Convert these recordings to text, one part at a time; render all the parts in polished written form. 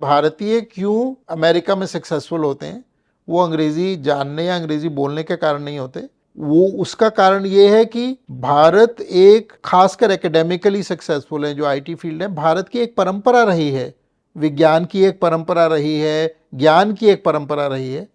भारतीय क्यों अमेरिका में सक्सेसफुल होते हैं, वो अंग्रेजी जानने या अंग्रेजी बोलने के कारण नहीं होते। वो उसका कारण ये है कि भारत एक खासकर एकेडमिकली सक्सेसफुल है, जो आईटी फील्ड है, भारत की एक परंपरा रही है, विज्ञान की एक परंपरा रही है, ज्ञान की एक परंपरा रही है।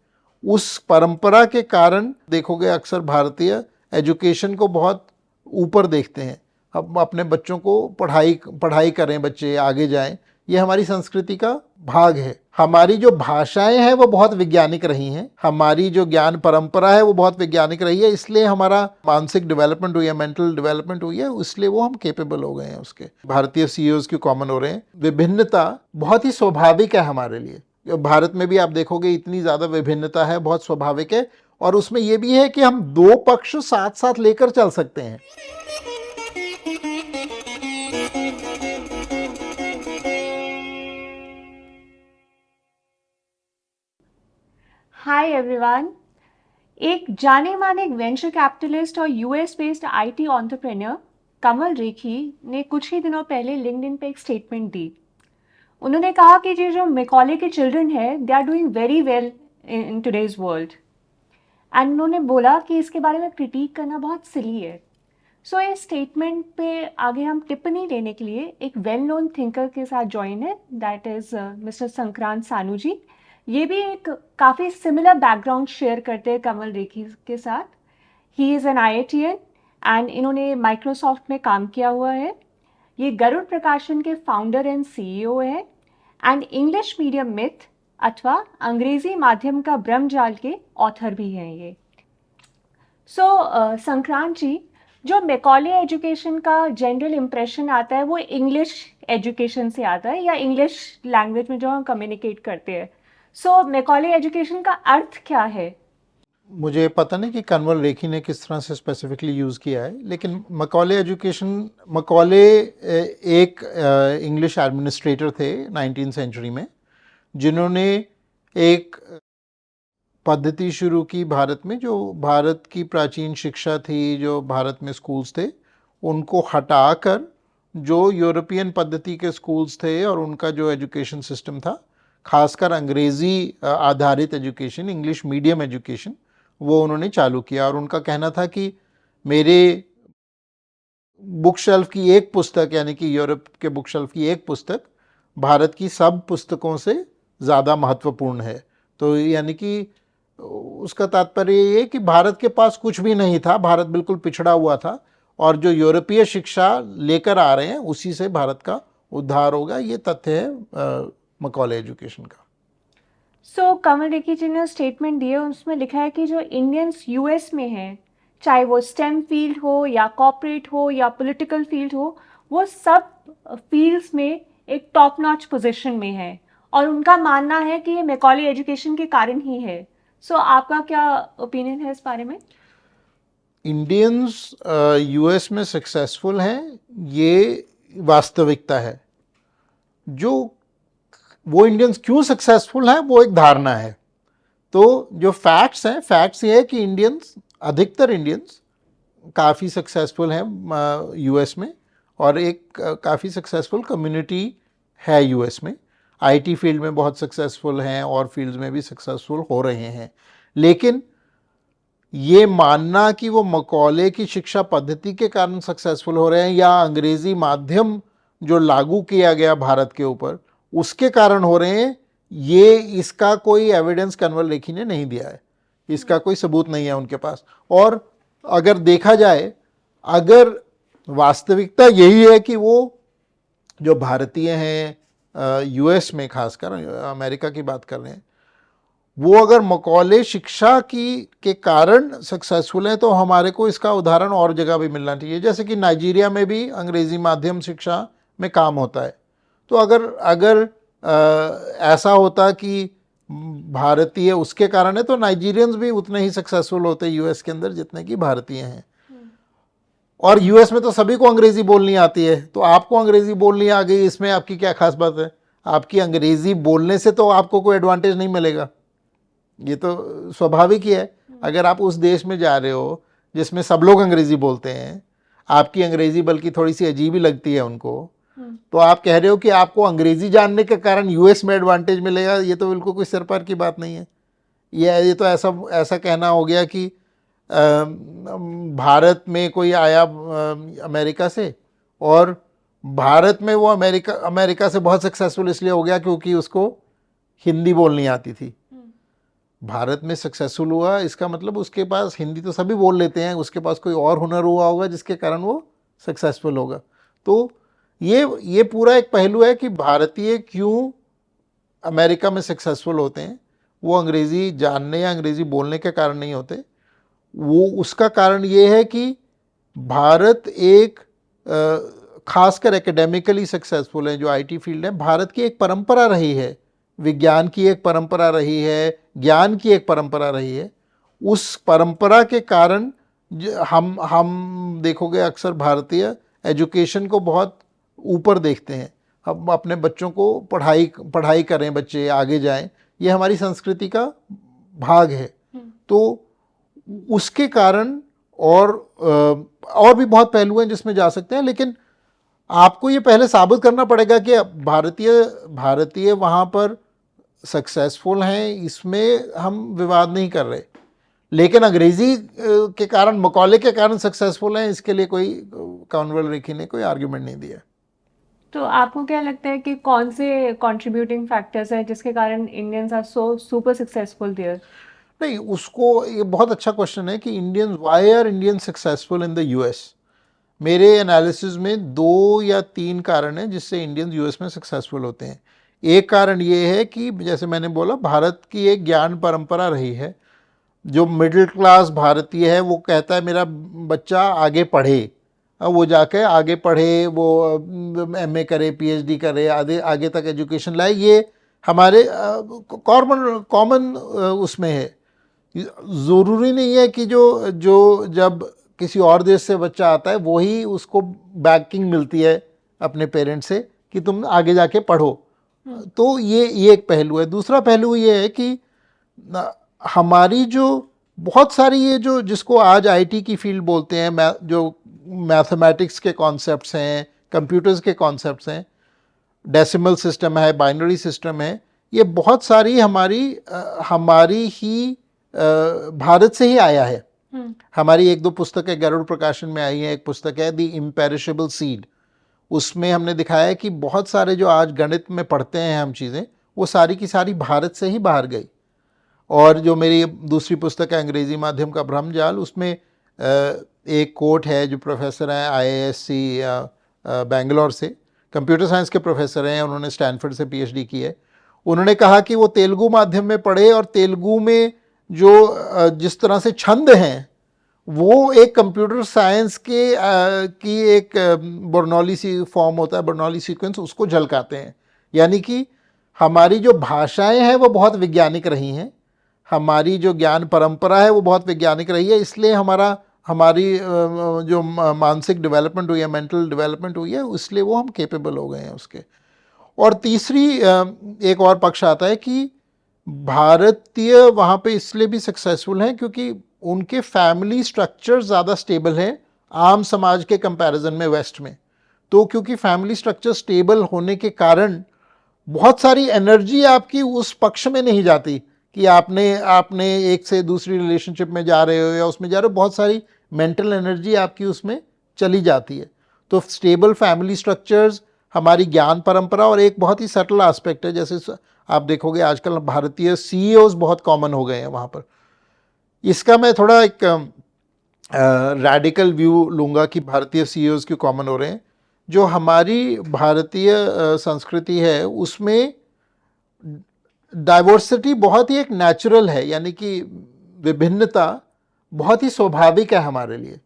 उस परंपरा के कारण देखोगे अक्सर भारतीय एजुकेशन को बहुत ऊपर देखते हैं। हम अपने बच्चों को पढ़ाई करें, बच्चे आगे जाएं, ये हमारी संस्कृति का भाग है। हमारी जो भाषाएं हैं वो बहुत वैज्ञानिक रही हैं, हमारी जो ज्ञान परंपरा है वो बहुत वैज्ञानिक रही है, इसलिए हमारा मानसिक डेवलपमेंट हुई है, मेंटल डेवलपमेंट हुई है, इसलिए वो हम केपेबल हो गए हैं उसके। भारतीय सीईओज की कॉमन हो रहे हैं। विभिन्नता बहुत ही स्वाभाविक है हमारे लिए। भारत में भी आप देखोगे इतनी ज़्यादा विभिन्नता है, बहुत स्वाभाविक है। और उसमें यह भी है कि हम दो पक्ष साथ साथ लेकर चल सकते हैं। Hi everyone. एक जाने माने वेंचर कैपिटलिस्ट और यूएस बेस्ड आईटी एंटरप्रेन्योर कमल रेखी ने कुछ ही दिनों पहले लिंक्डइन पे एक स्टेटमेंट दी। उन्होंने कहा कि जो मैकॉले के चिल्ड्रन है they are doing very well in today's world, and उन्होंने बोला कि इसके बारे में क्रिटिक करना बहुत सिली है। सो इस स्टेटमेंट पे आगे हम टिप्पणी लेने के लिए एक वेल नोन थिंकर के साथ ज्वाइन है, दैट इज मिस्टर संक्रांत सानू जी। ये भी एक काफ़ी सिमिलर बैकग्राउंड शेयर करते हैं कमल रेखी के साथ। He is an IITian and इन्होंने माइक्रोसॉफ्ट में काम किया हुआ है। ये गरुड़ प्रकाशन के फाउंडर एंड CEO है एंड इंग्लिश मीडियम मिथ अथवा अंग्रेजी माध्यम का ब्रह्मजाल के ऑथर भी हैं ये। संक्रांत जी, जो मैकॉले एजुकेशन का जनरल इम्प्रेशन आता है वो इंग्लिश एजुकेशन से आता है या इंग्लिश लैंग्वेज में जो हम कम्युनिकेट करते हैं। मैकॉले एजुकेशन का अर्थ क्या है? मुझे पता नहीं कि कन्वल रेखी ने किस तरह से स्पेसिफिकली यूज़ किया है, लेकिन मैकॉले एजुकेशन, मैकॉले एक इंग्लिश एडमिनिस्ट्रेटर थे 19वीं सेंचुरी में, जिन्होंने एक पद्धति शुरू की भारत में, जो भारत की प्राचीन शिक्षा थी, जो भारत में स्कूल्स थे, उनको हटाकर जो यूरोपियन पद्धति के स्कूल्स थे और उनका जो एजुकेशन सिस्टम था, खासकर अंग्रेज़ी आधारित एजुकेशन, इंग्लिश मीडियम एजुकेशन, वो उन्होंने चालू किया। और उनका कहना था कि मेरे बुक शेल्फ की एक पुस्तक, यानी कि यूरोप के बुक शेल्फ की एक पुस्तक भारत की सब पुस्तकों से ज़्यादा महत्वपूर्ण है। तो यानी कि उसका तात्पर्य ये है कि भारत के पास कुछ भी नहीं था, भारत बिल्कुल पिछड़ा हुआ था, और जो यूरोपीय शिक्षा लेकर आ रहे हैं उसी से भारत का उद्धार होगा। ये तथ्य है मैकॉले एजुकेशन का। कमल रेखी जी ने स्टेटमेंट दिए, उसमें लिखा है कि जो इंडियंस यूएस में हैं, चाहे वो स्टेम फील्ड हो या कॉर्पोरेट हो या पॉलिटिकल फील्ड हो, वो सब फील्ड्स में एक टॉप नॉच पोजीशन में है और उनका मानना है कि ये मैकॉले एजुकेशन के कारण ही है। आपका क्या ओपिनियन है इस बारे में? इंडियंस यूएस में सक्सेसफुल हैं, ये वास्तविकता है। जो वो इंडियंस क्यों सक्सेसफुल हैं वो एक धारणा है। तो जो फैक्ट्स हैं, फैक्ट्स ये है कि इंडियंस, अधिकतर इंडियंस काफ़ी सक्सेसफुल हैं यूएस में, और एक काफ़ी सक्सेसफुल कम्युनिटी है यूएस में। आईटी फील्ड में बहुत सक्सेसफुल हैं और फील्ड्स में भी सक्सेसफुल हो रहे हैं। लेकिन ये मानना कि वो मैकॉले की शिक्षा पद्धति के कारण सक्सेसफुल हो रहे हैं या अंग्रेजी माध्यम जो लागू किया गया भारत के ऊपर उसके कारण हो रहे हैं, ये इसका कोई एविडेंस कन्वल रेखी ने नहीं दिया है, इसका कोई सबूत नहीं है उनके पास। और अगर देखा जाए, अगर वास्तविकता यही है कि वो जो भारतीय हैं यूएस में, खासकर अमेरिका की बात कर रहे हैं, वो अगर मैकॉले शिक्षा के कारण सक्सेसफुल है, तो हमारे को इसका उदाहरण और जगह भी मिलना चाहिए। जैसे कि नाइजीरिया में भी अंग्रेजी माध्यम शिक्षा में काम होता है। तो अगर ऐसा होता कि भारतीय उसके कारण है, तो नाइजीरियंस भी उतने ही सक्सेसफुल होते यूएस के अंदर जितने कि भारतीय हैं। और यूएस में तो सभी को अंग्रेजी बोलनी आती है, तो आपको अंग्रेजी बोलनी आ गई, इसमें आपकी क्या खास बात है? आपकी अंग्रेजी बोलने से तो आपको कोई एडवांटेज नहीं मिलेगा, ये तो स्वाभाविक ही है। अगर आप उस देश में जा रहे हो जिसमें सब लोग अंग्रेजी बोलते हैं, आपकी अंग्रेजी बल्कि थोड़ी सी अजीब ही लगती है उनको, तो आप कह रहे हो कि आपको अंग्रेजी जानने के कारण यूएस में एडवांटेज मिलेगा, ये तो बिल्कुल कोई सिर पार की बात नहीं है। ये तो ऐसा ऐसा कहना हो गया कि भारत में कोई आया अमेरिका से, और भारत में वो अमेरिका से बहुत सक्सेसफुल इसलिए हो गया क्योंकि उसको हिंदी बोलनी आती थी। भारत में सक्सेसफुल हुआ इसका मतलब उसके पास हिंदी तो सभी बोल लेते हैं, उसके पास कोई और हुनर हुआ होगा जिसके कारण वो सक्सेसफुल होगा। तो ये पूरा एक पहलू है कि भारतीय क्यों अमेरिका में सक्सेसफुल होते हैं। वो अंग्रेज़ी जानने या अंग्रेज़ी बोलने के कारण नहीं होते, वो उसका कारण ये है कि भारत एक खासकर एकेडमिकली सक्सेसफुल है, जो आईटी फील्ड है, भारत की एक परंपरा रही है, विज्ञान की एक परंपरा रही है, ज्ञान की एक परंपरा रही है। उस परंपरा के कारण हम देखोगे अक्सर भारतीय एजुकेशन को बहुत ऊपर देखते हैं। हम अपने बच्चों को पढ़ाई करें, बच्चे आगे जाएं, ये हमारी संस्कृति का भाग है। तो उसके कारण और भी बहुत पहलू हैं जिसमें जा सकते हैं, लेकिन आपको ये पहले साबित करना पड़ेगा कि भारतीय वहाँ पर सक्सेसफुल हैं, इसमें हम विवाद नहीं कर रहे। लेकिन अंग्रेजी के कारण, मकौले के कारण सक्सेसफुल हैं, इसके लिए कोई कॉर्नवेल रेखी ने कोई आर्ग्यूमेंट नहीं दिया। तो आपको क्या लगता है कि कौन से कंट्रीब्यूटिंग फैक्टर्स हैं जिसके कारण Indians are so super successful there? नहीं, उसको ये बहुत अच्छा क्वेश्चन है कि why are Indian successful in the US. मेरे एनालिसिस में 2 या 3 कारण हैं जिससे इंडियंस यूएस में सक्सेसफुल होते हैं। एक कारण ये है कि जैसे मैंने बोला, भारत की एक ज्ञान परंपरा रही है। जो मिडिल क्लास भारतीय है वो कहता है मेरा बच्चा आगे पढ़े, वो जाके आगे पढ़े, वो एमए करे, पीएचडी करे, आगे तक एजुकेशन लाए, ये हमारे कॉमन उसमें है। ज़रूरी नहीं है कि जो जब किसी और देश से बच्चा आता है वही उसको बैकिंग मिलती है अपने पेरेंट्स से कि तुम आगे जाके पढ़ो। तो ये एक पहलू है। दूसरा पहलू ये है कि हमारी जो बहुत सारी ये जो जिसको आज आईटी की फील्ड बोलते हैं, जो मैथमेटिक्स के कॉन्सेप्ट्स हैं, कंप्यूटर्स के कॉन्सेप्ट्स हैं, डेसिमल सिस्टम है, बाइनरी सिस्टम है, ये बहुत सारी हमारी ही भारत से ही आया है। हमारी 1-2 पुस्तकें गरुड़ प्रकाशन में आई हैं। एक पुस्तक है द इम्पेरिशेबल सीड, उसमें हमने दिखाया है कि बहुत सारे जो आज गणित में पढ़ते हैं हम चीज़ें, वो सारी की सारी भारत से ही बाहर गई। और जो मेरी दूसरी पुस्तक है अंग्रेजी माध्यम का भ्रमजाल, उसमें एक कोट है, जो प्रोफेसर हैं आईआईएससी बेंगलोर से, कंप्यूटर साइंस के प्रोफेसर हैं, उन्होंने स्टैनफोर्ड से पीएचडी की है। उन्होंने कहा कि वो तेलुगु माध्यम में पढ़े और तेलुगु में जो जिस तरह से छंद हैं वो एक कंप्यूटर साइंस की एक बर्नौली सी फॉर्म होता है, बर्नौली सीक्वेंस, उसको झलकाते हैं। यानी कि हमारी जो भाषाएं हैं वो बहुत वैज्ञानिक रही हैं, हमारी जो ज्ञान परंपरा है वो बहुत वैज्ञानिक रही है, इसलिए हमारी जो मानसिक डेवलपमेंट हुई है, मेंटल डेवलपमेंट हुई है, इसलिए वो हम केपेबल हो गए हैं उसके। और तीसरी एक और पक्ष आता है कि भारतीय वहाँ पे इसलिए भी सक्सेसफुल हैं क्योंकि उनके फैमिली स्ट्रक्चर ज़्यादा स्टेबल है आम समाज के कंपैरिजन में वेस्ट में। तो क्योंकि फैमिली स्ट्रक्चर स्टेबल होने के कारण बहुत सारी एनर्जी आपकी उस पक्ष में नहीं जाती कि आपने एक से दूसरी रिलेशनशिप में जा रहे हो या उसमें जा रहे हो, बहुत सारी मेंटल एनर्जी आपकी उसमें चली जाती है। तो स्टेबल फैमिली स्ट्रक्चर्स, हमारी ज्ञान परंपरा, और एक बहुत ही सटल एस्पेक्ट है, जैसे आप देखोगे आजकल भारतीय सीईओज बहुत कॉमन हो गए हैं वहाँ पर। इसका मैं थोड़ा एक रैडिकल व्यू लूँगा कि भारतीय सीईओज क्यों कॉमन हो रहे हैं। जो हमारी भारतीय संस्कृति है उसमें डाइवर्सिटी बहुत ही एक नेचुरल है, यानी कि विभिन्नता बहुत ही स्वाभाविक है हमारे लिए।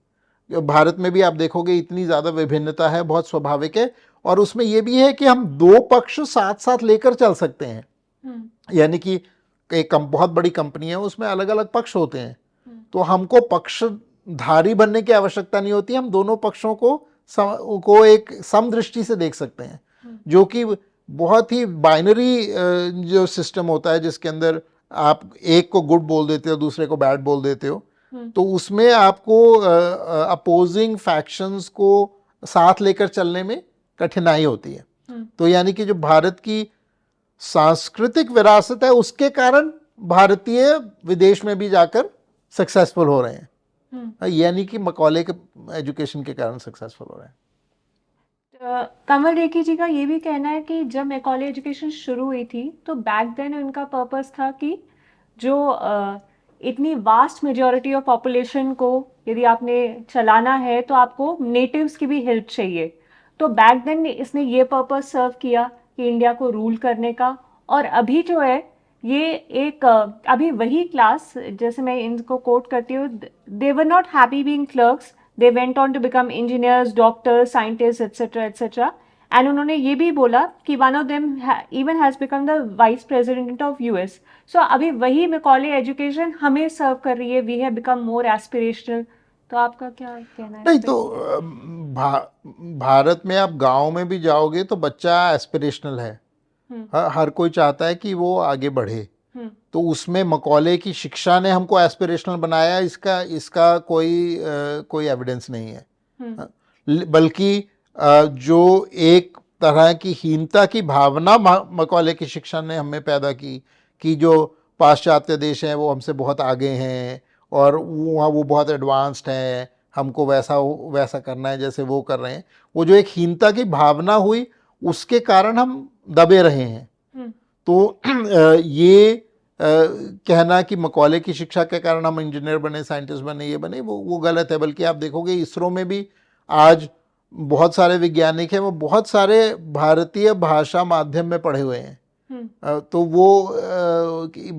भारत में भी आप देखोगे इतनी ज़्यादा विभिन्नता है, बहुत स्वाभाविक है। और उसमें यह भी है कि हम 2 पक्ष साथ साथ लेकर चल सकते हैं। यानी कि एक बहुत बड़ी कंपनी है, उसमें अलग अलग पक्ष होते हैं, तो हमको पक्षधारी बनने की आवश्यकता नहीं होती। हम दोनों पक्षों को एक समदृष्टि से देख सकते हैं, जो कि बहुत ही बाइनरी जो सिस्टम होता है जिसके अंदर आप एक को गुड बोल देते हो, दूसरे को बैड बोल देते हो, तो उसमें आपको अपोजिंग फैक्शंस को साथ लेकर चलने में कठिनाई होती है। तो यानी कि जो भारत की सांस्कृतिक विरासत है उसके कारण भारतीय विदेश में भी जाकर सक्सेसफुल हो रहे हैं, यानी कि मकौले के एजुकेशन के कारण सक्सेसफुल हो रहे हैं। कमल रेखी जी का ये भी कहना है कि जब मैकॉले एजुकेशन शुरू हुई थी तो बैक देन उनका पर्पस था कि जो इतनी वास्ट मेजॉरिटी ऑफ पॉपुलेशन को यदि आपने चलाना है तो आपको नेटिव्स की भी हेल्प चाहिए। तो बैक देन इसने ये पर्पस सर्व किया कि इंडिया को रूल करने का। और अभी जो है ये एक अभी वही क्लास, जैसे मैं इनको कोट करती हूँ, they were not happy being clerks, they went on to become engineers, doctors, scientists, etc., etc. And उन्होंने ये भी बोला कि one of them even has become the vice president of US. So अभी वही मैकॉले एजुकेशन हमें सर्व कर रही है. We have become more aspirational. तो आपका क्या कहना है? नहीं तो भारत में आप गांव में भी जाओगे तो बच्चा एस्पिरेशनल है, हर कोई चाहता है कि वो आगे बढ़े। तो उसमें मकौले की शिक्षा ने हमको एस्पिरेशनल बनाया, इसका कोई एविडेंस नहीं है। बल्कि जो एक तरह की हीनता की भावना मकौले की शिक्षा ने हमें पैदा की कि जो पाश्चात्य देश हैं वो हमसे बहुत आगे हैं और वहाँ वो बहुत एडवांस्ड हैं, हमको वैसा करना है जैसे वो कर रहे हैं। वो जो एक हीनता की भावना हुई उसके कारण हम दबे रहे हैं। तो ये कहना कि मकौले की शिक्षा के कारण हम इंजीनियर बने, साइंटिस्ट बने, ये बने, वो गलत है। बल्कि आप देखोगे इसरो में भी आज बहुत सारे वैज्ञानिक हैं, वो बहुत सारे भारतीय भाषा माध्यम में पढ़े हुए हैं। तो वो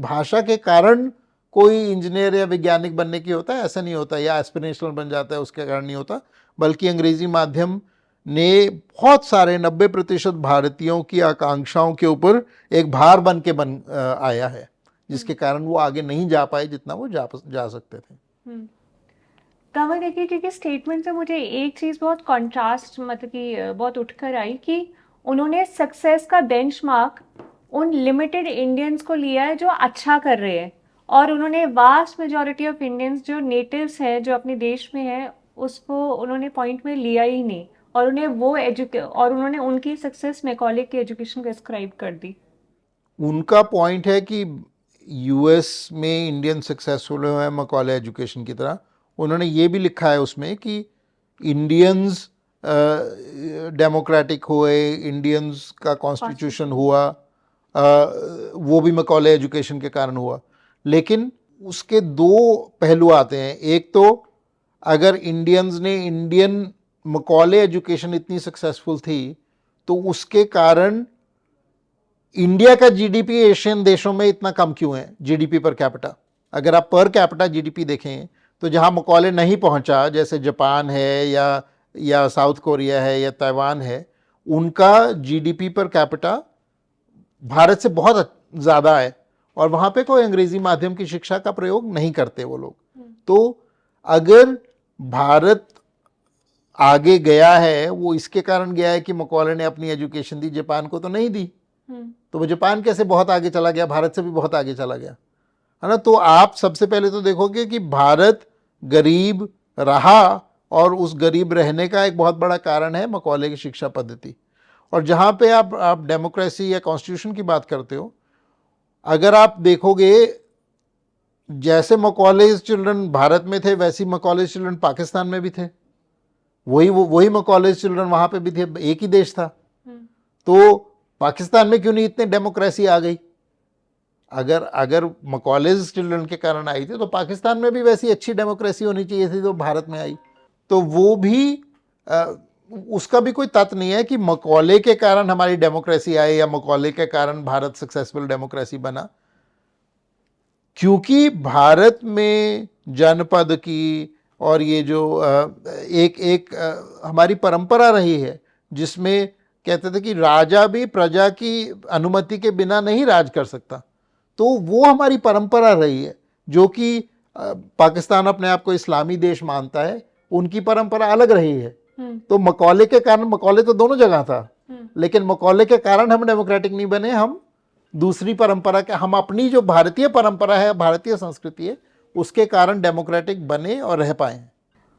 भाषा के कारण कोई इंजीनियर या वैज्ञानिक बनने की होता है ऐसा नहीं होता, या एस्पिरेशनल बन जाता है उसके कारण नहीं होता। बल्कि अंग्रेजी माध्यम ने बहुत सारे 90% भारतीयों की आकांक्षाओं के ऊपर एक भार बन के आया है, जिसके कारण वो आगे नहीं जा पाए जितना वो जा सकते थे। कंवर रेड्डी जी के स्टेटमेंट से मुझे एक चीज़ बहुत कॉन्ट्रास्ट, मतलब कि बहुत उठकर आई कि उन्होंने सक्सेस का बेंचमार्क उन लिमिटेड इंडियंस को लिया है जो अच्छा कर रहे हैं, और उन्होंने वास्ट मेजॉरिटी ऑफ इंडियंस जो नेटिव्स हैं जो अपने देश में हैं उसको उन्होंने पॉइंट में लिया ही नहीं, और उन्होंने उनकी सक्सेस मैकॉले की एजुकेशन को एस्क्राइब कर दी। उनका पॉइंट है कि यूएस में इंडियन सक्सेसफुल हुए हैं मकौले एजुकेशन की तरह। उन्होंने ये भी लिखा है उसमें कि इंडियंस डेमोक्रेटिक हुए, इंडियंस का कॉन्स्टिट्यूशन हुआ, वो भी मकौले एजुकेशन के कारण हुआ। लेकिन उसके दो पहलू आते हैं। एक तो अगर इंडियन मकौले एजुकेशन इतनी सक्सेसफुल थी तो उसके कारण इंडिया का जीडीपी एशियन देशों में इतना कम क्यों है, जीडीपी पर कैपिटा। अगर आप पर कैपिटा जीडीपी देखें तो जहां मकौले नहीं पहुंचा, जैसे जापान है या साउथ कोरिया है या ताइवान है, उनका जीडीपी पर कैपिटा भारत से बहुत ज़्यादा है और वहाँ पे कोई अंग्रेजी माध्यम की शिक्षा का प्रयोग नहीं करते वो लोग। तो अगर भारत आगे गया है वो इसके कारण गया है कि मकौले ने अपनी एजुकेशन दी, जापान को तो नहीं दी। तो वो जापान कैसे बहुत आगे चला गया, भारत से भी बहुत आगे चला गया, है ना। तो आप सबसे पहले तो देखोगे कि भारत गरीब रहा और उस गरीब रहने का एक बहुत बड़ा कारण है मकौले की शिक्षा पद्धति। और जहाँ पे आप डेमोक्रेसी या कॉन्स्टिट्यूशन की बात करते हो, अगर आप देखोगे जैसे मकौले चिल्ड्रन भारत में थे वैसी मकौले चिल्ड्रन पाकिस्तान में भी थे, वही मकौले चिल्ड्रन वहाँ पे भी थे, एक ही देश था। तो पाकिस्तान में क्यों नहीं इतने डेमोक्रेसी आ गई? अगर मकौलेज चिल्ड्रन के कारण आई थी तो पाकिस्तान में भी वैसी अच्छी डेमोक्रेसी होनी चाहिए थी तो भारत में आई। तो वो भी उसका भी कोई तथ्य नहीं है कि मकौले के कारण हमारी डेमोक्रेसी आई या मकौले के कारण भारत सक्सेसफुल डेमोक्रेसी बना। क्योंकि भारत में जनपद की और ये जो एक हमारी परंपरा रही है जिसमें कहते थे कि राजा भी प्रजा की अनुमति के बिना नहीं राज कर सकता। तो वो हमारी परंपरा रही है, जो कि पाकिस्तान अपने आप को इस्लामी देश मानता है, उनकी परंपरा अलग रही है। तो मकौले के कारण, मकौले तो दोनों जगह था, लेकिन मकौले के कारण हम डेमोक्रेटिक नहीं बने, हम दूसरी परंपरा के, हम अपनी जो भारतीय परंपरा है, भारतीय संस्कृति है, उसके कारण डेमोक्रेटिक बने और रह पाए।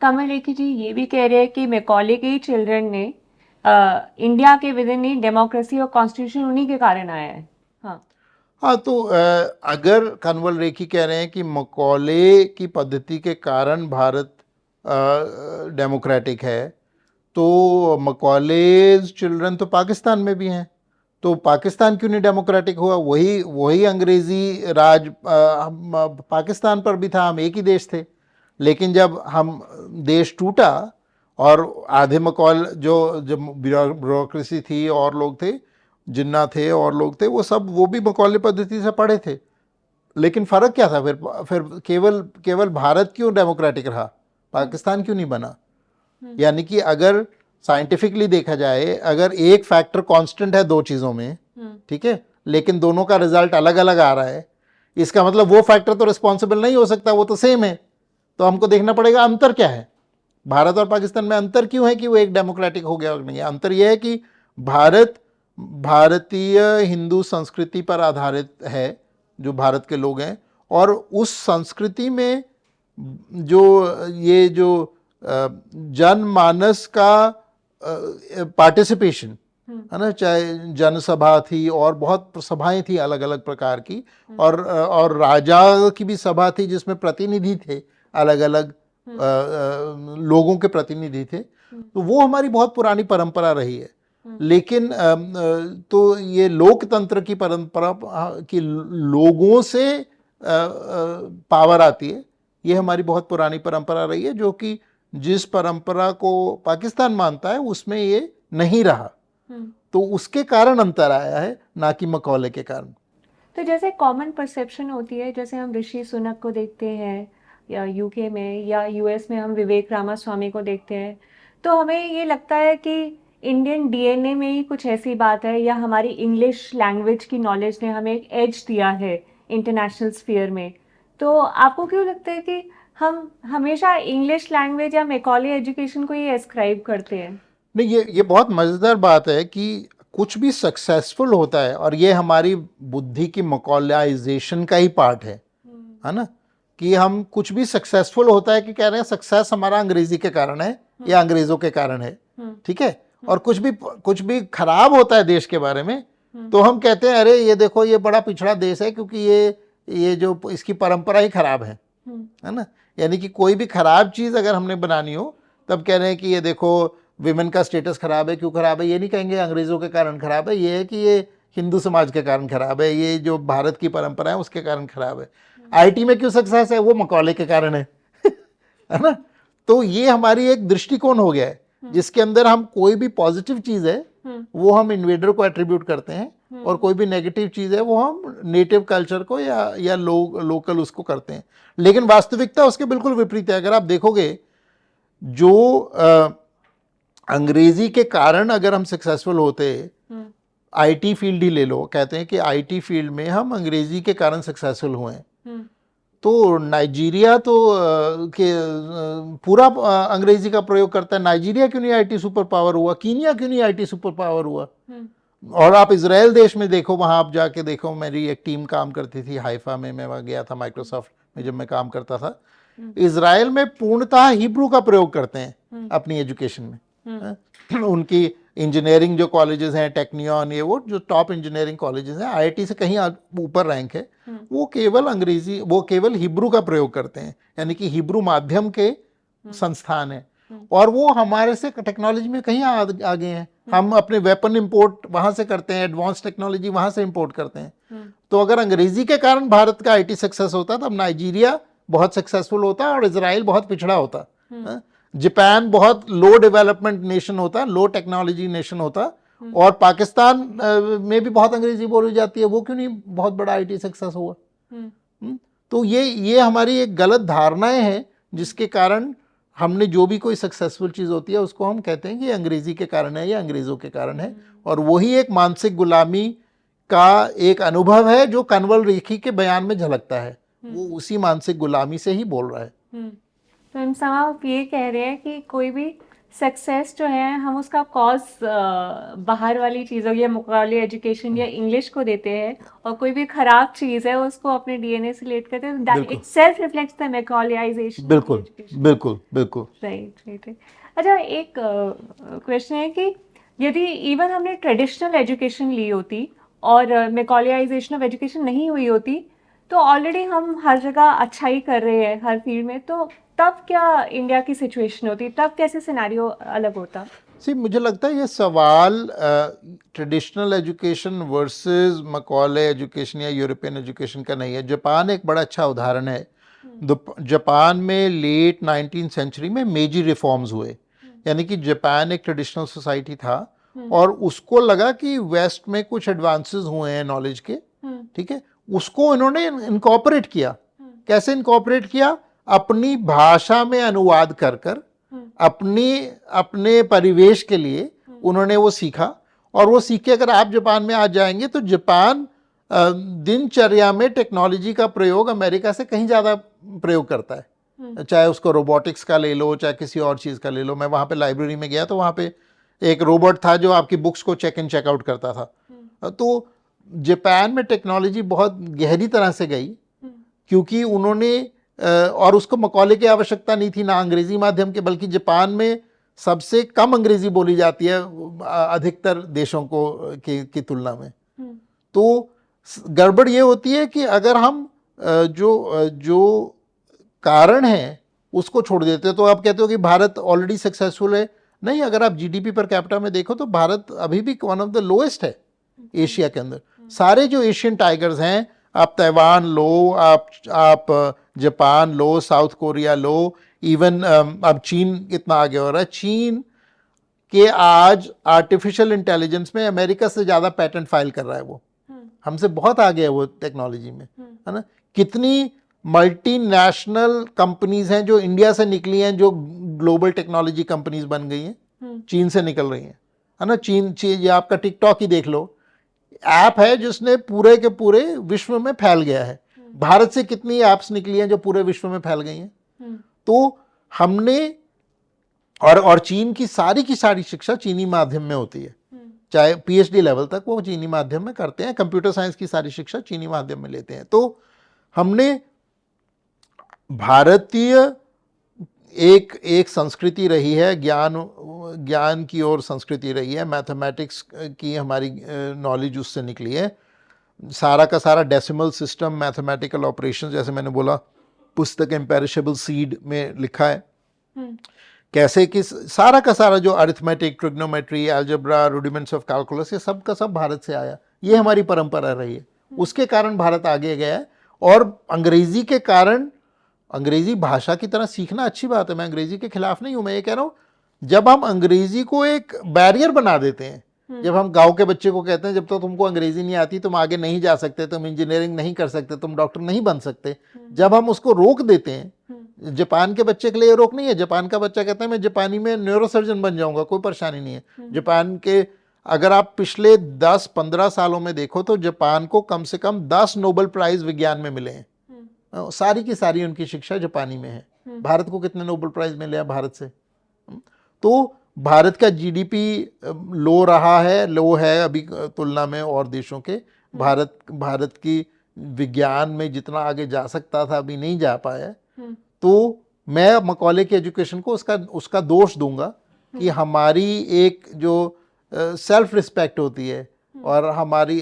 कमल रेड्डी जी ये भी कह रहे हैं कि मैकॉले के चिल्ड्रन ने इंडिया के विद इन ही डेमोक्रेसी और कॉन्स्टिट्यूशन उन्हीं के कारण आया है। हाँ। हाँ, तो अगर कन्वल रेखी कह रहे हैं कि मकौले की पद्धति के कारण भारत डेमोक्रेटिक है, तो मकौलेज चिल्ड्रन तो पाकिस्तान में भी हैं, तो पाकिस्तान क्यों नहीं डेमोक्रेटिक हुआ? वही वही अंग्रेजी राज पाकिस्तान पर भी था, हम एक ही देश थे। लेकिन जब हम देश टूटा और आधे मकौल जो ब्यूरोक्रेसी थी और लोग थे, जिन्ना थे और लोग थे, वो भी मकौले पद्धति से पढ़े थे। लेकिन फ़र्क क्या था? फिर केवल भारत क्यों डेमोक्रेटिक रहा, पाकिस्तान क्यों नहीं बना? यानी कि अगर साइंटिफिकली देखा जाए, अगर एक फैक्टर कांस्टेंट है दो चीज़ों में, ठीक है, लेकिन दोनों का रिजल्ट अलग अलग आ रहा है, इसका मतलब वो फैक्टर तो रिस्पॉन्सिबल नहीं हो सकता, वो तो सेम है। तो हमको देखना पड़ेगा अंतर क्या है, भारत और पाकिस्तान में अंतर क्यों है कि वो एक डेमोक्रेटिक हो गया और नहीं है। अंतर यह है कि भारत भारतीय हिंदू संस्कृति पर आधारित है, जो भारत के लोग हैं, और उस संस्कृति में जो जनमानस का पार्टिसिपेशन है ना, चाहे जनसभा थी और बहुत सभाएं थी अलग अलग प्रकार की, और राजा की भी सभा थी जिसमें प्रतिनिधि थे, अलग अलग लोगों के प्रतिनिधि थे, तो वो हमारी बहुत पुरानी परंपरा रही है। लेकिन तो ये लोकतंत्र की परंपरा कि लोगों से पावर आती है, ये हमारी बहुत पुरानी परंपरा रही है, जो कि जिस परंपरा को पाकिस्तान मानता है उसमें ये नहीं रहा। तो उसके कारण अंतर आया है, ना कि मकौले के कारण। तो जैसे कॉमन परसेप्शन होती है, जैसे हम ऋषि सुनक को देखते हैं या यूके में या यूएस में हम विवेक रामास्वामी को देखते हैं, तो हमें ये लगता है कि इंडियन डीएनए में ही कुछ ऐसी बात है, या हमारी इंग्लिश लैंग्वेज की नॉलेज ने हमें एक एज दिया है इंटरनेशनल स्फीयर में। तो आपको क्यों लगता है कि हम हमेशा इंग्लिश लैंग्वेज या मैकॉले एजुकेशन को ही एस्क्राइब करते हैं? नहीं, ये बहुत मज़ेदार बात है कि कुछ भी सक्सेसफुल होता है, और ये हमारी बुद्धि की मकौलाइजेशन का ही पार्ट है ना, कि हम कुछ भी सक्सेसफुल होता है कि कह रहे हैं सक्सेस हमारा अंग्रेजी के कारण है या अंग्रेजों के कारण है, ठीक है। और कुछ भी खराब होता है देश के बारे में, तो हम कहते हैं अरे ये देखो ये बड़ा पिछड़ा देश है, क्योंकि ये जो इसकी परंपरा ही खराब है ना। यानी कि कोई भी खराब चीज़ अगर हमने बनानी हो, तब कह रहे हैं कि ये देखो विमेन का स्टेटस खराब है। क्यों खराब है? ये नहीं कहेंगे अंग्रेज़ों के कारण खराब है, ये है कि ये हिंदू समाज के कारण खराब है, ये जो भारत की परंपरा है उसके कारण खराब है। आईटी में क्यों सक्सेस है? वो मकौले के कारण है है ना। तो ये हमारी एक दृष्टिकोण हो गया है, जिसके अंदर हम कोई भी पॉजिटिव चीज़ है वो हम इन्वेडर को एट्रीब्यूट करते हैं, और कोई भी नेगेटिव चीज़ है वो हम नेटिव कल्चर को या लोकल उसको करते हैं। लेकिन वास्तविकता उसके बिल्कुल विपरीत है। अगर आप देखोगे, जो अंग्रेजी के कारण अगर हम सक्सेसफुल होते, आईटी फील्ड ही ले लो, कहते हैं कि आईटी फील्ड में हम अंग्रेजी के कारण सक्सेसफुल हुए हैं, तो नाइजीरिया तो पूरा अंग्रेजी का प्रयोग करता है। नाइजीरिया क्यों नहीं आईटी सुपर पावर हुआ? कीनिया क्यों नहीं आईटी सुपर पावर हुआ? और आप इजराइल देश में देखो, वहां आप जाके देखो, मेरी एक टीम काम करती थी हाइफा में, मैं वहां गया था माइक्रोसॉफ्ट में जब मैं काम करता था। इजराइल में पूर्णतः हिब्रू का प्रयोग करते हैं अपनी एजुकेशन में। उनकी इंजीनियरिंग जो कॉलेजेस हैं, टेक्नियन, ये वो जो टॉप इंजीनियरिंग कॉलेजेस हैं, आईआईटी से कहीं ऊपर रैंक है, वो केवल हिब्रू का प्रयोग करते हैं, यानी कि हिब्रू माध्यम के संस्थान है। और वो हमारे से टेक्नोलॉजी में कहीं आगे हैं। हम अपने वेपन इंपोर्ट वहां से करते हैं, एडवांस टेक्नोलॉजी वहां से इंपोर्ट करते हैं। तो अगर अंग्रेजी के कारण भारत का आईटी सक्सेस होता, तब नाइजीरिया बहुत सक्सेसफुल होता और इजराइल बहुत पिछड़ा होता, जापान बहुत लो डेवलपमेंट नेशन होता, लो टेक्नोलॉजी नेशन होता, और पाकिस्तान में भी बहुत अंग्रेजी बोली जाती है, वो क्यों नहीं बहुत बड़ा आईटी सक्सेस हुआ? तो ये हमारी एक गलत धारणाएं हैं, जिसके कारण हमने जो भी कोई सक्सेसफुल चीज़ होती है उसको हम कहते हैं कि अंग्रेजी के कारण है या अंग्रेज़ों के कारण है, और वही एक मानसिक गुलामी का एक अनुभव है जो कन्वल रेखी के बयान में झलकता है। वो उसी मानसिक गुलामी से ही बोल रहा है। तो इन सब आप ये कह रहे हैं कि कोई भी सक्सेस जो है, हम उसका कॉज बाहर वाली चीज़ों या मुकाबले एजुकेशन या इंग्लिश को देते हैं, और कोई भी खराब चीज़ है उसको अपने डीएनए से रिलेट करते हैं, that itself reflects the Macaulayisation. बिल्कुल बिल्कुल बिल्कुल। राइट। अच्छा, एक क्वेश्चन है कि यदि इवन हमने ट्रेडिशनल एजुकेशन ली होती और मैकॉलेराइजेशन ऑफ एजुकेशन नहीं हुई होती, तो ऑलरेडी हम हर जगह अच्छा ही कर रहे हैं हर फील्ड में, तो तब क्या इंडिया की सिचुएशन होती, तब कैसे सिनेरियो अलग होता? सी मुझे लगता है ये सवाल ट्रेडिशनल एजुकेशन वर्सेस मकॉले एजुकेशन या यूरोपियन एजुकेशन का नहीं है। जापान एक बड़ा अच्छा उदाहरण है। जापान में लेट 19th सेंचुरी में मेजी रिफॉर्म्स हुए, यानी कि जापान एक ट्रेडिशनल सोसाइटी था और उसको लगा कि वेस्ट में कुछ एडवांसेस हुए हैं नॉलेज के, ठीक है, उसको इन्होंने इनकॉर्पोरेट किया। कैसे इनकॉर्पोरेट किया? अपनी भाषा में अनुवाद कर कर अपने परिवेश के लिए उन्होंने वो सीखा। और वो सीख के अगर आप जापान में आ जाएंगे तो जापान दिनचर्या में टेक्नोलॉजी का प्रयोग अमेरिका से कहीं ज़्यादा प्रयोग करता है। चाहे उसको रोबोटिक्स का ले लो, चाहे किसी और चीज़ का ले लो। मैं वहाँ पे लाइब्रेरी में गया तो वहाँ पे एक रोबोट था जो आपकी बुक्स को चेक इन चेकआउट करता था। तो जापान में टेक्नोलॉजी बहुत गहरी तरह से गई क्योंकि उन्होंने और उसको मकॉले की आवश्यकता नहीं थी, ना अंग्रेजी माध्यम के, बल्कि जापान में सबसे कम अंग्रेजी बोली जाती है अधिकतर देशों की तुलना में। तो गड़बड़ ये होती है कि अगर हम जो कारण है उसको छोड़ देते हो तो आप कहते हो कि भारत ऑलरेडी सक्सेसफुल है। नहीं, अगर आप जीडीपी पर कैपिटा में देखो तो भारत अभी भी वन ऑफ द लोएस्ट है एशिया के अंदर। सारे जो एशियन टाइगर्स हैं, आप ताइवान लो, आप जापान लो, साउथ कोरिया लो, इवन अब चीन कितना आगे हो रहा है। चीन के आज आर्टिफिशियल इंटेलिजेंस में अमेरिका से ज़्यादा पेटेंट फाइल कर रहा है। वो हमसे बहुत आगे है वो टेक्नोलॉजी में, है ना। कितनी मल्टीनेशनल कंपनीज हैं जो इंडिया से निकली हैं, जो ग्लोबल टेक्नोलॉजी कंपनीज बन गई हैं, चीन से निकल रही हैं, है ना। चीन ये आपका टिकटॉक ही देख लो, ऐप है जिसने पूरे के पूरे विश्व में फैल गया है। भारत से कितनी ऐप्स निकली हैं जो पूरे विश्व में फैल गई हैं। तो हमने और चीन की सारी शिक्षा चीनी माध्यम में होती है, चाहे पीएचडी लेवल तक वो चीनी माध्यम में करते हैं। कंप्यूटर साइंस की सारी शिक्षा चीनी माध्यम में लेते हैं। तो हमने भारतीय एक संस्कृति रही है, ज्ञान की ओर संस्कृति रही है, मैथमेटिक्स की हमारी नॉलेज उससे निकली है। सारा का सारा डेसिमल सिस्टम, मैथमेटिकल ऑपरेशन, जैसे मैंने बोला पुस्तक इम्पेरिशेबल सीड में लिखा है कैसे कि सारा का सारा जो arithmetic, trigonometry, algebra, rudiments of calculus, ये सब का सब भारत से आया। ये हमारी परंपरा रही है, उसके कारण भारत आगे गया है। और अंग्रेजी के कारण, अंग्रेजी भाषा की तरह सीखना अच्छी बात है, मैं अंग्रेजी के खिलाफ नहीं हूं। मैं ये कह रहा हूं, जब हम अंग्रेजी को एक बैरियर बना देते हैं, जब हम गांव के बच्चे को कहते हैं जब तक तुमको अंग्रेजी नहीं आती तुम आगे नहीं जा सकते, तुम इंजीनियरिंग नहीं कर सकते, तुम डॉक्टर नहीं बन सकते, जब हम उसको रोक देते हैं, जापान के बच्चे के लिए रोक नहीं है। जापान का बच्चा कहता है मैं जापानी में न्यूरोसर्जन बन जाऊंगा, कोई परेशानी नहीं है। जापान के अगर आप पिछले 10-15 सालों में देखो तो जापान को कम से कम 10 नोबेल प्राइज विज्ञान में मिले हैं। सारी की सारी उनकी शिक्षा जापानी में है। भारत को कितने नोबेल प्राइज मिले हैं भारत से? तो भारत का जीडीपी लो है अभी तुलना में और देशों के। भारत की विज्ञान में जितना आगे जा सकता था अभी नहीं जा पाया। तो मैं मकॉले की एजुकेशन को उसका दोष दूंगा कि हमारी एक जो सेल्फ रिस्पेक्ट होती है और हमारी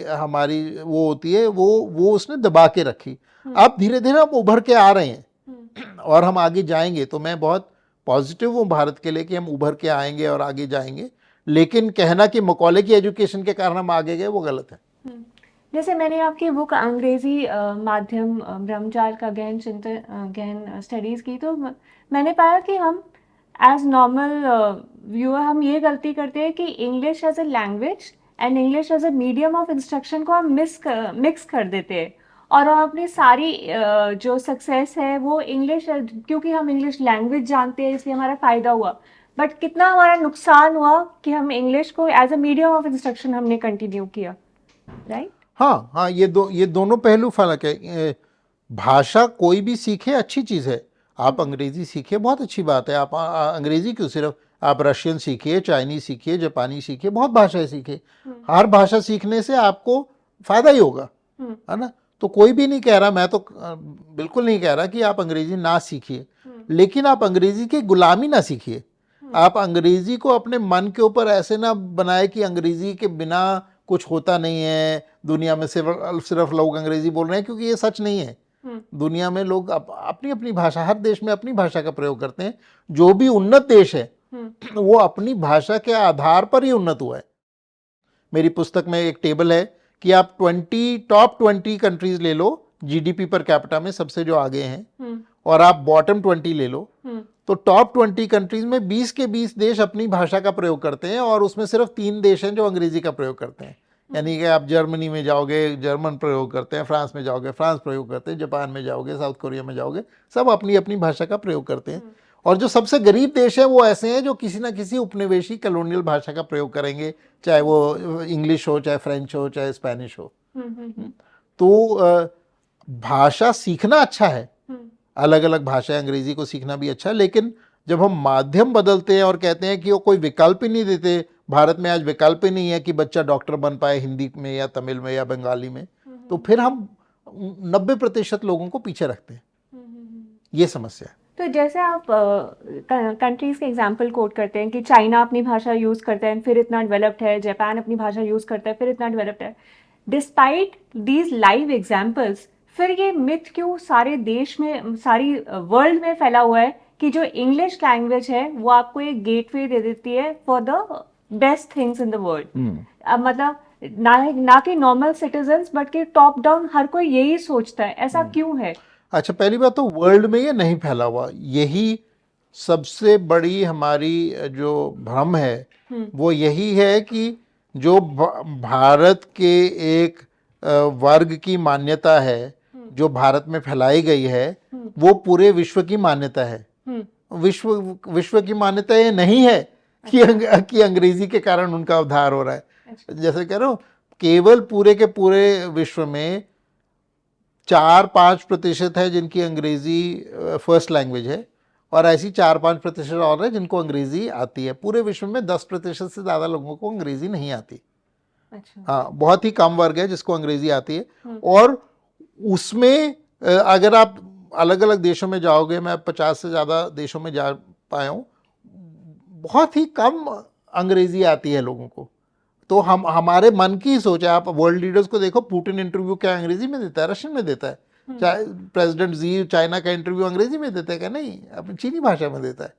वो होती है, वो उसने दबा के रखी। अब धीरे धीरे हम उभर के आ रहे हैं और हम आगे जाएंगे। तो मैं बहुत पॉजिटिव हूँ भारत के लिए कि हम उभर के आएंगे और आगे जाएंगे। लेकिन कहना कि मकॉले की एजुकेशन के कारण हम आगे गए, वो गलत है। जैसे मैंने आपकी बुक अंग्रेजी माध्यम ब्रह्मचार का गहन स्टडीज़ की, तो मैंने पाया कि हम एज नॉर्मल व्यूअर हम ये गलती करते हैं कि English as a language and English as a medium of instruction को हम मिक्स कर देते हैं और हम अपनी सारी जो सक्सेस है वो इंग्लिश, क्योंकि हम इंग्लिश लैंग्वेज जानते हैं इसलिए हमारा फ़ायदा हुआ। बट कितना हमारा नुकसान हुआ कि हम इंग्लिश को as a medium of instruction हमने कंटिन्यू किया, राइट? हाँ, ये दोनों पहलू फर्क है। भाषा कोई भी सीखे अच्छी चीज़ है। आप अंग्रेजी सीखिए, बहुत अच्छी बात है। आप अंग्रेजी क्यों, सिर्फ आप रशियन सीखिए, चाइनीज सीखिए, जापानी सीखिए, बहुत भाषाएं सीखिए। हर भाषा सीखने से आपको फायदा ही होगा, है ना। तो कोई भी नहीं कह रहा, मैं तो बिल्कुल नहीं कह रहा कि आप अंग्रेजी ना सीखिए, लेकिन आप अंग्रेजी की गुलामी ना सीखिए। आप अंग्रेजी को अपने मन के ऊपर ऐसे ना बनाए कि अंग्रेजी के बिना कुछ होता नहीं है, दुनिया में सिर्फ लोग अंग्रेजी बोल रहे हैं, क्योंकि ये सच नहीं है। दुनिया में लोग अपनी अपनी भाषा, हर देश में अपनी भाषा का प्रयोग करते हैं। जो भी उन्नत देश है वो अपनी भाषा के आधार पर ही उन्नत हुआ है। मेरी पुस्तक में एक टेबल है कि आप टॉप 20 कंट्रीज ले लो जीडीपी पर कैपिटा में सबसे जो आगे हैं, और आप बॉटम 20 ले लो, तो टॉप 20 कंट्रीज में 20 के 20 देश अपनी भाषा का प्रयोग करते हैं, और उसमें सिर्फ 3 देश हैं जो अंग्रेजी का प्रयोग करते हैं। यानी कि आप जर्मनी में जाओगे, जर्मन प्रयोग करते हैं, फ्रांस में जाओगे, फ्रांस प्रयोग करते हैं, जापान में जाओगे, साउथ कोरिया में जाओगे, सब अपनी अपनी भाषा का प्रयोग करते हैं। और जो सबसे गरीब देश है वो ऐसे हैं जो किसी ना किसी उपनिवेशी कॉलोनियल भाषा का प्रयोग करेंगे, चाहे वो इंग्लिश हो, चाहे फ्रेंच हो, चाहे स्पेनिश हो। तो भाषा सीखना अच्छा है, अलग अलग भाषाएं, अंग्रेजी को सीखना भी अच्छा है, लेकिन जब हम माध्यम बदलते हैं और कहते हैं कि वो कोई विकल्प ही नहीं देते, भारत में आज विकल्प ही नहीं है कि बच्चा डॉक्टर बन पाए हिंदी में या तमिल में या बंगाली में, तो फिर हम 90% लोगों को पीछे रखते हैं। ये समस्या है। तो जैसे आप कंट्रीज के एग्जांपल कोट करते हैं कि चाइना अपनी भाषा यूज़ करता है फिर इतना डेवलप्ड है, जापान अपनी भाषा यूज़ करता है फिर इतना डेवलप्ड है, डिस्पाइट दीज लाइव एग्जांपल्स, फिर ये मिथ क्यों सारे देश में, सारी वर्ल्ड में फैला हुआ है कि जो इंग्लिश लैंग्वेज है वो आपको एक गेटवे दे देती है for the best things in the world? मतलब ना कि नॉर्मल सिटीजन्स बट कि टॉप डाउन हर कोई यही सोचता है, ऐसा क्यों है? अच्छा, पहली बात तो वर्ल्ड में ये नहीं फैला हुआ, यही सबसे बड़ी हमारी जो भ्रम है वो यही है कि जो भारत के एक वर्ग की मान्यता है जो भारत में फैलाई गई है वो पूरे विश्व की मान्यता है। विश्व की मान्यता ये नहीं है कि अंग्रेजी के कारण उनका उद्धार हो रहा है। जैसे कह रहा हूँ, केवल पूरे के पूरे विश्व में 4-5% है जिनकी अंग्रेजी फर्स्ट लैंग्वेज है, और ऐसी 4-5% और है जिनको अंग्रेजी आती है। पूरे विश्व में 10% से ज़्यादा लोगों को अंग्रेजी नहीं आती। अच्छा। हाँ, बहुत ही कम वर्ग है जिसको अंग्रेजी आती है। और उसमें अगर आप अलग अलग देशों में जाओगे, मैं 50 से ज़्यादा देशों में जा पाया हूँ, बहुत ही कम अंग्रेजी आती है लोगों को। तो हमारे मन की सोच है। आप वर्ल्ड लीडर्स को देखो, पुतिन इंटरव्यू क्या अंग्रेजी में देता है? रशियन में देता है। चाहे प्रेसिडेंट जी चाइना का इंटरव्यू अंग्रेजी में देता है क्या? नहीं, अपनी चीनी भाषा में देता है।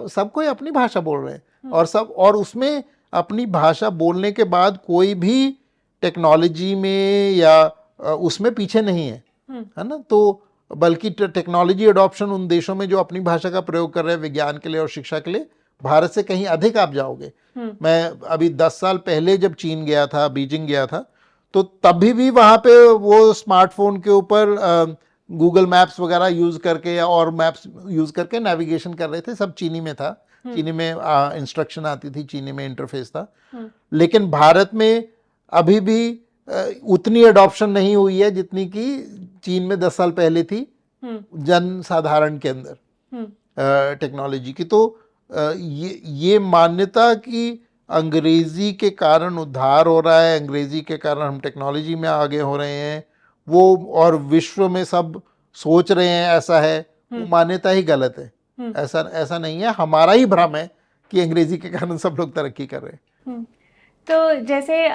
सब कोई अपनी भाषा बोल रहे हैं, और उसमें अपनी भाषा बोलने के बाद कोई भी टेक्नोलॉजी में या उसमें पीछे नहीं है ना। तो बल्कि टेक्नोलॉजी अडॉप्शन उन देशों में जो अपनी भाषा का प्रयोग कर रहे हैं विज्ञान के लिए और शिक्षा के लिए, भारत से कहीं अधिक आप जाओगे। मैं अभी 10 साल पहले जब चीन गया था, बीजिंग गया था, तो तभी भी वहाँ पे वो स्मार्टफोन के ऊपर गूगल मैप्स वगैरह यूज़ करके या और मैप्स यूज़ करके नेविगेशन कर रहे थे। सब चीनी में था, चीनी में इंस्ट्रक्शन आती थी, चीनी में इंटरफेस था। लेकिन भारत में अभी भी उतनी अडॉप्शन नहीं हुई है जितनी कि चीन में 10 साल पहले थी जन साधारण के अंदर टेक्नोलॉजी की। तो ये मान्यता कि अंग्रेजी के कारण उद्धार हो रहा है, अंग्रेजी के कारण हम टेक्नोलॉजी में आगे हो रहे हैं, वो और विश्व में सब सोच रहे हैं ऐसा है, वो मान्यता ही गलत है। ऐसा नहीं है, हमारा ही भ्रम है कि अंग्रेजी के कारण सब लोग तरक्की कर रहे हैं। तो जैसे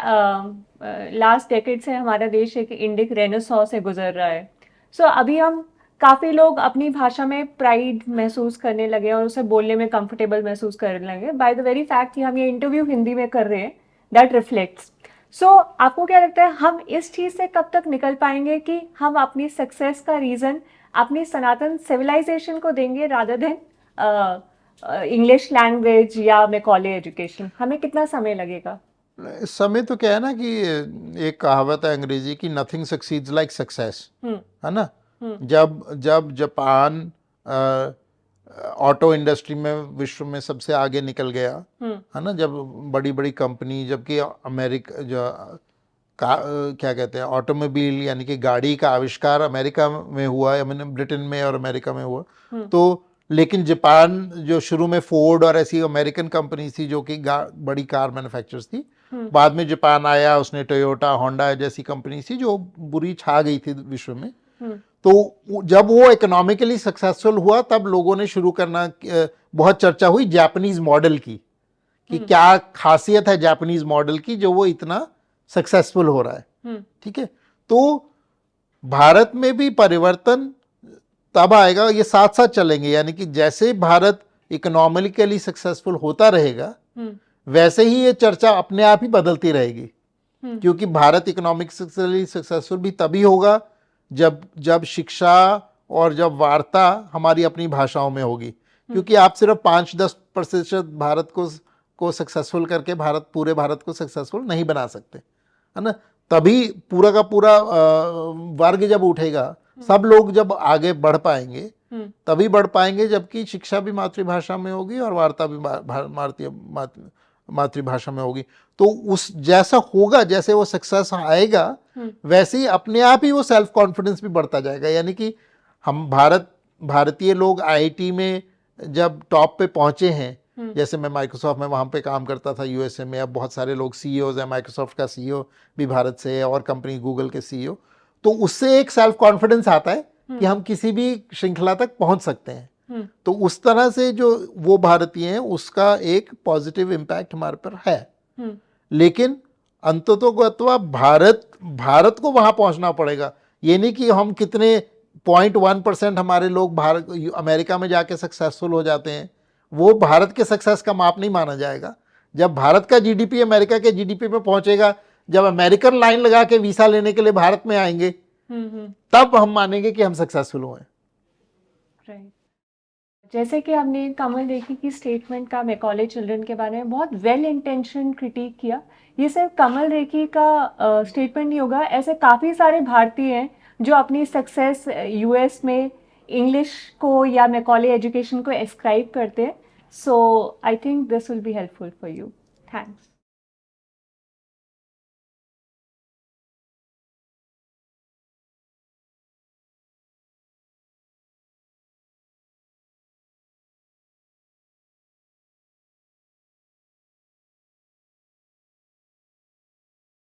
लास्ट डेकेड से हमारा देश एक इंडिक रेनेसां से गुजर रहा है, सो अभी हम काफ़ी लोग अपनी भाषा में प्राइड महसूस करने लगे और उसे बोलने में कंफर्टेबल महसूस करने लगे बाय द वेरी फैक्ट कि हम ये इंटरव्यू हिंदी में कर रहे हैं, दैट रिफ्लेक्ट्स। सो आपको क्या लगता है, हम इस चीज़ से कब तक निकल पाएंगे कि हम अपनी सक्सेस का रीज़न अपनी सनातन सिविलाइजेशन को देंगे रादर देन इंग्लिश लैंग्वेज या मैकॉले एजुकेशन? हमें कितना समय लगेगा? इस समय तो क्या है ना कि एक कहावत है अंग्रेजी की, नथिंग सक्सीड्स लाइक सक्सेस, है ना। जब जापान ऑटो इंडस्ट्री में विश्व में सबसे आगे निकल गया, है ना, जब बड़ी बड़ी कंपनी, जबकि अमेरिका क्या कहते हैं, ऑटोमोबाइल यानी कि गाड़ी का आविष्कार अमेरिका में हुआ, या मैंने ब्रिटेन में और अमेरिका में हुआ, तो लेकिन जापान जो शुरू में फोर्ड और ऐसी अमेरिकन कंपनी थी जो कि बड़ी कार मैन्युफैक्चरर्स थी, बाद में जापान आया, उसने टोयोटा, होंडा जैसी कंपनी थी जो बुरी छा गई थी विश्व में। तो जब वो इकोनॉमिकली सक्सेसफुल हुआ तब लोगों ने शुरू करना, बहुत चर्चा हुई जापानीज मॉडल की, कि क्या खासियत है जापानीज मॉडल की जो वो इतना सक्सेसफुल हो रहा है। ठीक है, तो भारत में भी परिवर्तन तब आएगा, ये साथ साथ चलेंगे, यानी कि जैसे भारत इकोनॉमिकली सक्सेसफुल होता रहेगा वैसे ही ये चर्चा अपने आप ही बदलती रहेगी, क्योंकि भारत इकोनॉमिकली सक्सेसफुल भी तभी होगा जब शिक्षा और जब वार्ता हमारी अपनी भाषाओं में होगी, क्योंकि आप सिर्फ 5-10% भारत को सक्सेसफुल करके पूरे भारत को सक्सेसफुल नहीं बना सकते, है ना। तभी पूरा का पूरा वर्ग जब उठेगा, सब लोग जब आगे बढ़ पाएंगे, तभी बढ़ पाएंगे जबकि शिक्षा भी मातृभाषा में होगी और वार्ता भी मातृभाषा में होगी। तो उस जैसा होगा, जैसे वो सक्सेस आएगा वैसे ही अपने आप ही वो सेल्फ कॉन्फिडेंस भी बढ़ता जाएगा। यानी कि हम भारतीय लोग आईआईटी में जब टॉप पे पहुंचे हैं, जैसे मैं माइक्रोसॉफ्ट में वहाँ पे काम करता था यूएसए में, अब बहुत सारे लोग सीईओज हैं, माइक्रोसॉफ्ट का सीईओ भी भारत से है और कंपनी गूगल के सीईओ, तो उससे एक सेल्फ कॉन्फिडेंस आता है कि हम किसी भी श्रृंखला तक पहुंच सकते हैं। तो उस तरह से जो वो भारतीय हैं उसका एक पॉजिटिव इम्पैक्ट हमारे पर है। लेकिन अंततोगत्वा भारत को वहां पहुंचना पड़ेगा। ये नहीं कि हम कितने 0.1% हमारे लोग अमेरिका में जाके सक्सेसफुल हो जाते हैं, वो भारत के सक्सेस का माप नहीं माना जाएगा। जब भारत का जीडीपी अमेरिका के जीडीपी में पहुंचेगा, जब अमेरिकन लाइन लगा के वीसा लेने के लिए भारत में आएंगे, तब हम मानेंगे कि हम सक्सेसफुल हुए। राइट। जैसे कि हमने कमल रेखी की स्टेटमेंट का मैकॉले चिल्ड्रन के बारे में बहुत वेल इंटेंशन क्रिटिक किया, ये सिर्फ कमल रेखी का स्टेटमेंट नहीं होगा, ऐसे काफ़ी सारे भारतीय हैं जो अपनी सक्सेस यूएस में इंग्लिश को या मैकॉले एजुकेशन को एस्क्राइब करते हैं। So I think this will be helpful for you. Thanks.